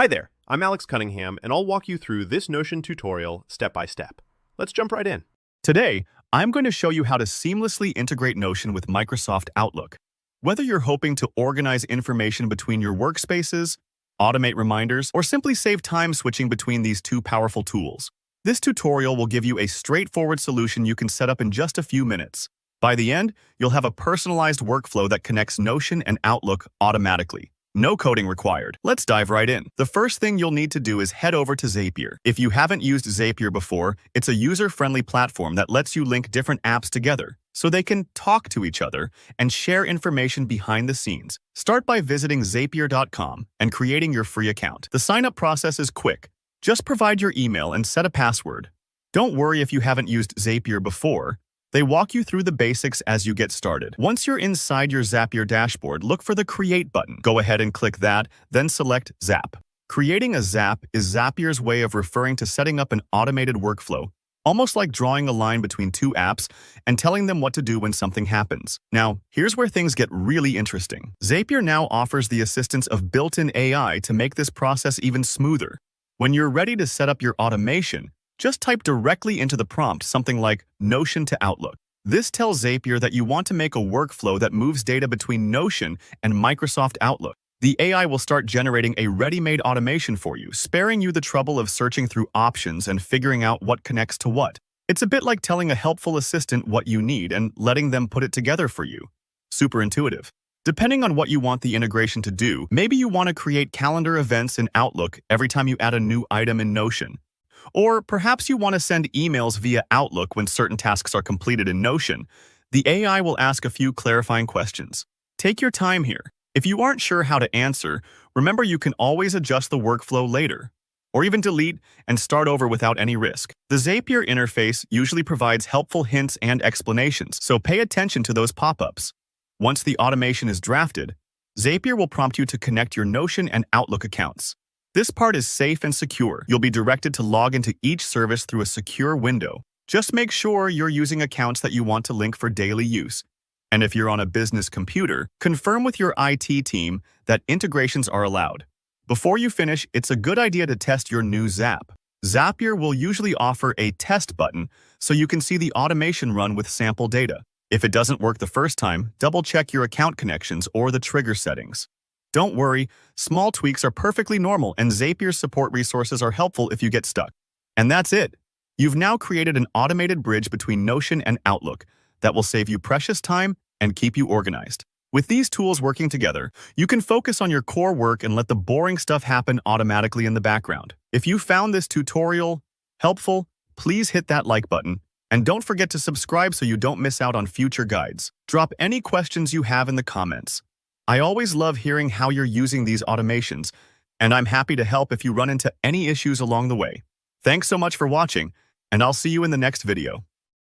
Hi there, I'm Alex Cunningham, and I'll walk you through this Notion tutorial step by step. Let's jump right in. Today, I'm going to show you how to seamlessly integrate Notion with Microsoft Outlook. Whether you're hoping to organize information between your workspaces, automate reminders, or simply save time switching between these two powerful tools, this tutorial will give you a straightforward solution you can set up in just a few minutes. By the end, you'll have a personalized workflow that connects Notion and Outlook automatically. No coding required. Let's dive right in. The first thing you'll need to do is head over to Zapier. If you haven't used Zapier before, it's a user-friendly platform that lets you link different apps together so they can talk to each other and share information behind the scenes. Start by visiting Zapier.com and creating your free account. The sign-up process is quick. Just provide your email and set a password. Don't worry if you haven't used Zapier before. They walk you through the basics as you get started. Once you're inside your Zapier dashboard, look for the Create button. Go ahead and click that, then select Zap. Creating a Zap is Zapier's way of referring to setting up an automated workflow, almost like drawing a line between two apps and telling them what to do when something happens. Now, here's where things get really interesting. Zapier now offers the assistance of built-in AI to make this process even smoother. When you're ready to set up your automation, just type directly into the prompt something like Notion to Outlook. This tells Zapier that you want to make a workflow that moves data between Notion and Microsoft Outlook. The AI will start generating a ready-made automation for you, sparing you the trouble of searching through options and figuring out what connects to what. It's a bit like telling a helpful assistant what you need and letting them put it together for you. Super intuitive. Depending on what you want the integration to do, maybe you want to create calendar events in Outlook every time you add a new item in Notion. Or perhaps you want to send emails via Outlook when certain tasks are completed in Notion. The AI will ask a few clarifying questions. Take your time here. If you aren't sure how to answer, remember you can always adjust the workflow later, or even delete and start over without any risk. The Zapier interface usually provides helpful hints and explanations, so pay attention to those pop-ups. Once the automation is drafted, Zapier will prompt you to connect your Notion and Outlook accounts. This part is safe and secure. You'll be directed to log into each service through a secure window. Just make sure you're using accounts that you want to link for daily use. And if you're on a business computer, confirm with your IT team that integrations are allowed. Before you finish, it's a good idea to test your new Zap. Zapier will usually offer a test button so you can see the automation run with sample data. If it doesn't work the first time, double-check your account connections or the trigger settings. Don't worry, small tweaks are perfectly normal and Zapier's support resources are helpful if you get stuck. And that's it. You've now created an automated bridge between Notion and Outlook that will save you precious time and keep you organized. With these tools working together, you can focus on your core work and let the boring stuff happen automatically in the background. If you found this tutorial helpful, please hit that like button. And don't forget to subscribe so you don't miss out on future guides. Drop any questions you have in the comments. I always love hearing how you're using these automations, and I'm happy to help if you run into any issues along the way. Thanks so much for watching, and I'll see you in the next video.